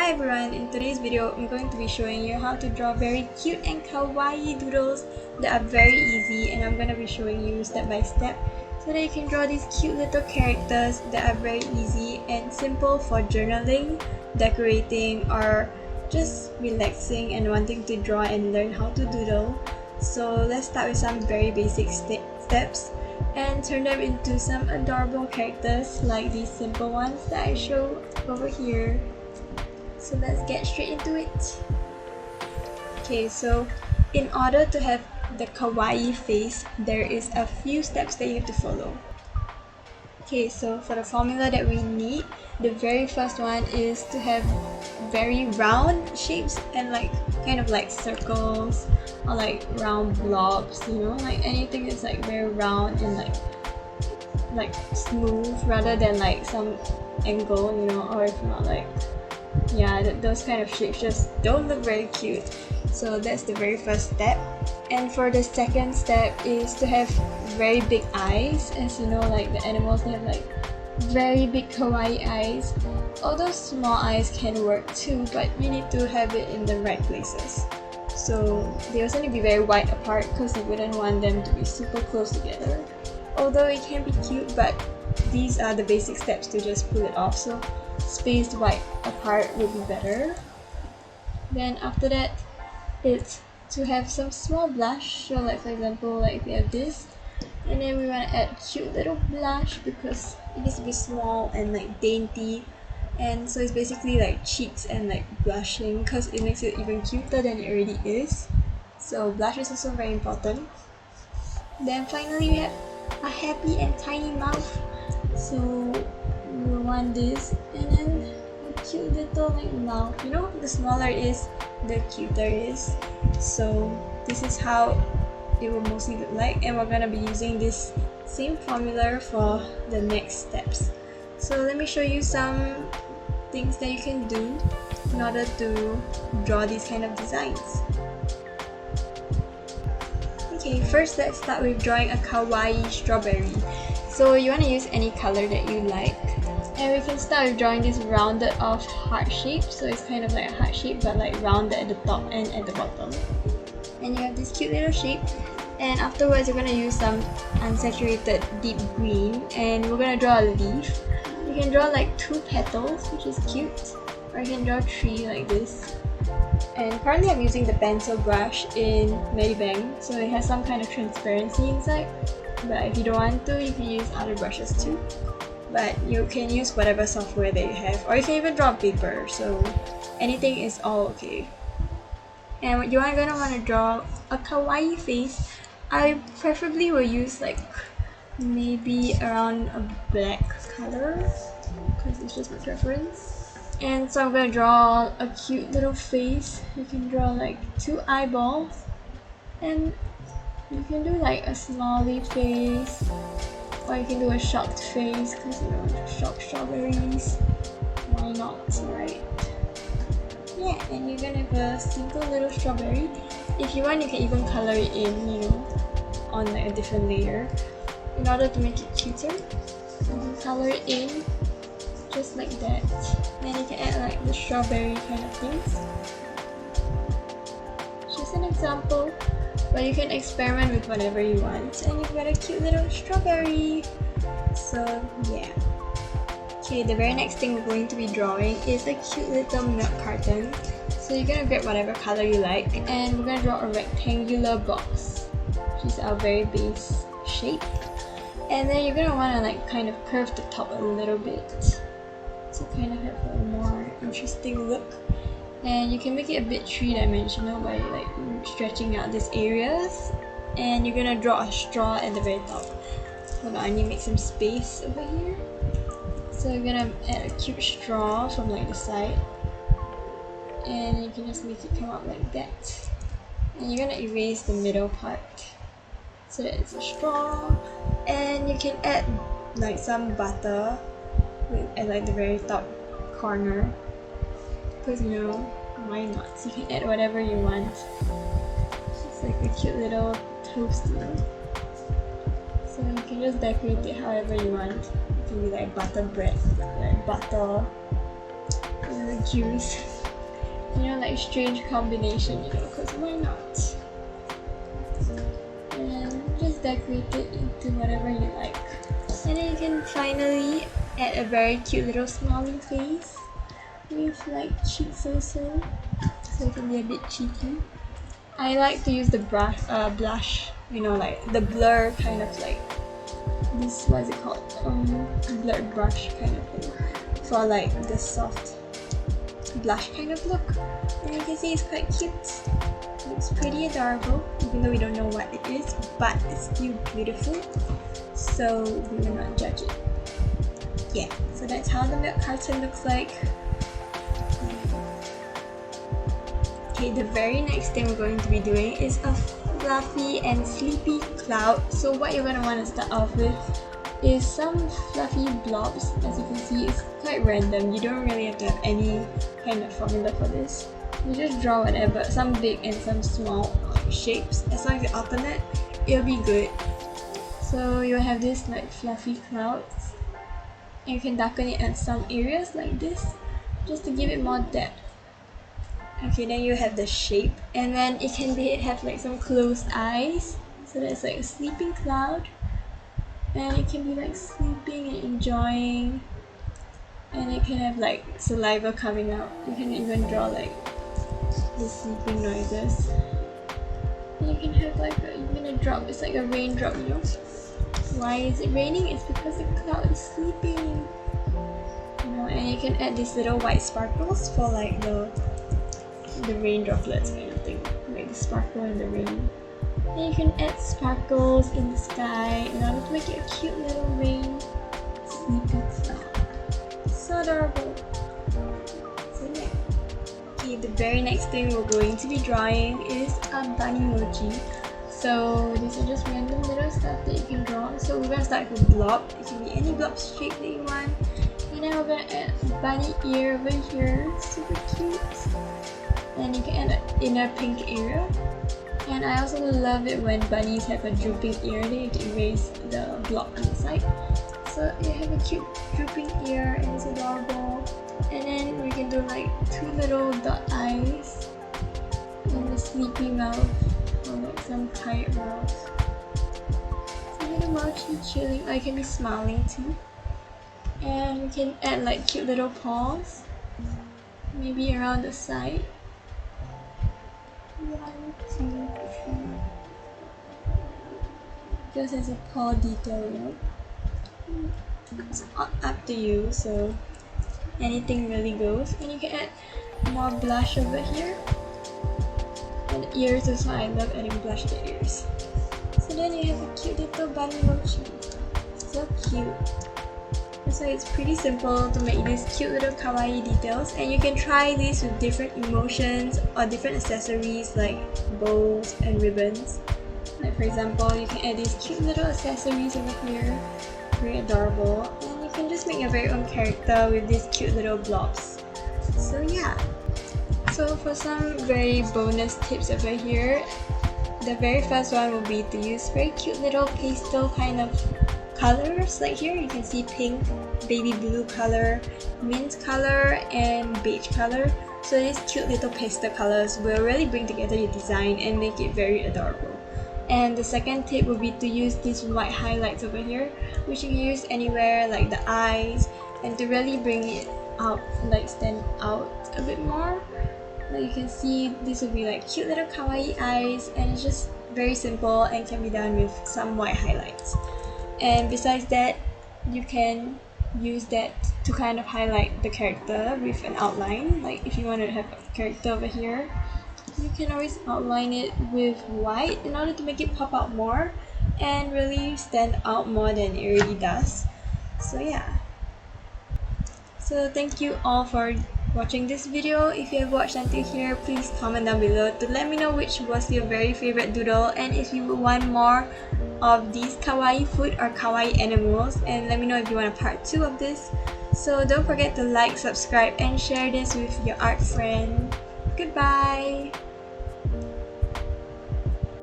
Hi everyone, in today's video I'm going to be showing you how to draw very cute and kawaii doodles that are very easy, and I'm going to be showing you step by step so that you can draw these cute little characters that are very easy and simple for journaling, decorating, or just relaxing and wanting to draw and learn how to doodle. So let's start with some very basic steps and turn them into some adorable characters like these simple ones that I show over here. So let's get straight into it. Okay, so in order to have the kawaii face, there is a few steps that you have to follow. Okay, so for the formula that we need, the very first one is to have very round shapes and kind of like circles or like round blobs, you know, like anything that's like very round and like smooth rather than like some angle, you know, or if not like those kind of shapes just don't look very cute. So that's the very first step. And for the second step is to have very big eyes. As you know, like the animals, they have like very big kawaii eyes. Although small eyes can work too, but we need to have it in the right places. So they also need to be very wide apart because you wouldn't want them to be super close together. Although it can be cute, but these are the basic steps to just pull it off. So spaced wide apart would be better. Then after that, it's to have some small blush. So like for example, like if we have this, and then we want to add cute little blush because it needs to be small and like dainty, and so it's basically like cheeks and like blushing because it makes it even cuter than it already is. So blush is also very important. Then finally we have a happy and tiny mouth. So we want this, and then a cute little like mouth. You know, the smaller it is, the cuter it is. So this is how it will mostly look like, and we're gonna be using this same formula for the next steps. So let me show you some things that you can do in order to draw these kind of designs. Okay, first let's start with drawing a kawaii strawberry. So you want to use any color that you like, and we can start with drawing this rounded off heart shape. So it's kind of like a heart shape but like rounded at the top and at the bottom, and you have this cute little shape. And afterwards you're going to use some unsaturated deep green, and we're going to draw a leaf. You can draw like 2 petals, which is cute, or you can draw 3 like this. And currently I'm using the pencil brush in Medibang, so it has some kind of transparency inside. But if you don't want to, you can use other brushes too. But you can use whatever software that you have, or you can even draw on paper, so anything is all okay. And you're gonna want to draw a kawaii face. I preferably will use like maybe around a black color because it's just my preference. And so I'm gonna draw a cute little face. You can draw like 2 eyeballs, and you can do like a smiley face, or you can do a shocked face because you know, shocked strawberries. Why not, right? Yeah, and you're gonna have a simple little strawberry. If you want, you can even color it in, you know, on like a different layer in order to make it cuter. You can color it in just like that. Then you can add like the strawberry kind of things. Just an example, but you can experiment with whatever you want, and you've got a cute little strawberry. So yeah. Okay, the very next thing we're going to be drawing is a cute little milk carton. So you're gonna grab whatever color you like, and we're gonna draw a rectangular box, which is our very base shape. And then you're gonna wanna like kind of curve the top a little bit to kind of have a more interesting look. And you can make it a bit 3-dimensional by like stretching out these areas. And you're gonna draw a straw at the very top. Hold on, I need to make some space over here. So you're gonna add a cute straw from like the side, and you can just make it come up like that. And you're gonna erase the middle part so that it's a straw. And you can add like some butter at like the very top corner, because you know, why not? So you can add whatever you want. It's like a cute little toasty. So you can just decorate it however you want. It can be like butter bread, like butter, juice. you know, like strange combination, you know, because why not? And just decorate it into whatever you like. And then you can finally add a very cute little smiling face with like cheeks also, so it can be a bit cheeky. I like to use the blush, you know, like the blur kind of like this, what is it called? Blurred brush kind of thing for like the soft blush kind of look. And you can see it's quite cute. Looks pretty adorable, even though we don't know what it is, but it's still beautiful. So we will not judge it. Yeah, so that's how the milk carton looks like. Okay, the very next thing we're going to be doing is a fluffy and sleepy cloud. So what you're going to want to start off with is some fluffy blobs. As you can see, it's quite random. You don't really have to have any kind of formula for this. You just draw whatever, some big and some small shapes. As long as you alternate, it'll be good. So you'll have this like fluffy clouds. And you can darken it at some areas like this, just to give it more depth. Okay, then you have the shape, and then it can have like some closed eyes. So that's like a sleeping cloud. And it can be like sleeping and enjoying. And it can have like saliva coming out. You can even draw like the sleeping noises. And you can have like even a drop. It's like a raindrop, you know. Why is it raining? It's because the cloud is sleeping. You know, and you can add these little white sparkles for like the rain droplets kind of thing, like the sparkle in the rain. And you can add sparkles in the sky in order to make it a cute little rain sleepy cloud. So adorable. So yeah. Okay, the very next thing we're going to be drawing is a bunny mochi. So these are just random little stuff that you can draw. So we're gonna start with a blob. It can be any blob shape that you want. And then we're gonna add a bunny ear over here. Super cute. And you can add an inner pink area. And I also love it when bunnies have a drooping ear. They need to erase the blob on the side. So you have a cute drooping ear and it's adorable. And then we can do like two little dot eyes and the sleepy mouth, or like some tired mouth. So little mochi chilling, or it can be smiling too. And we can add like cute little paws, maybe around the side. 1, 2, 3. Just as a paw detail, you know. It's up to you, so anything really goes. And you can add more blush over here. And ears is why I love adding blush to ears. So then you have a cute little bunny mochi. So cute. So it's pretty simple to make these cute little kawaii details, and you can try these with different emotions or different accessories like bows and ribbons. Like for example, you can add these cute little accessories over here, very adorable, and you can just make your very own character with these cute little blobs. So yeah. So for some very bonus tips over here, the very first one will be to use very cute little pastel kind of colors. Like here you can see pink, baby blue color, mint color, and beige color. So these cute little pastel colors will really bring together your design and make it very adorable. And the second tip would be to use these white highlights over here, which you can use anywhere like the eyes, and to really bring it out, like stand out a bit more. Like you can see, these will be like cute little kawaii eyes, and it's just very simple and can be done with some white highlights. And besides that, you can use that to kind of highlight the character with an outline. Like if you want to have a character over here, you can always outline it with white in order to make it pop out more and really stand out more than it already does. So yeah. So thank you all for watching this video. If you have watched until here, please comment down below to let me know which was your very favorite doodle, and if you want more of these kawaii food or kawaii animals, and let me know if you want a part 2 of this. So don't forget to like, subscribe, and share this with your art friend. Goodbye!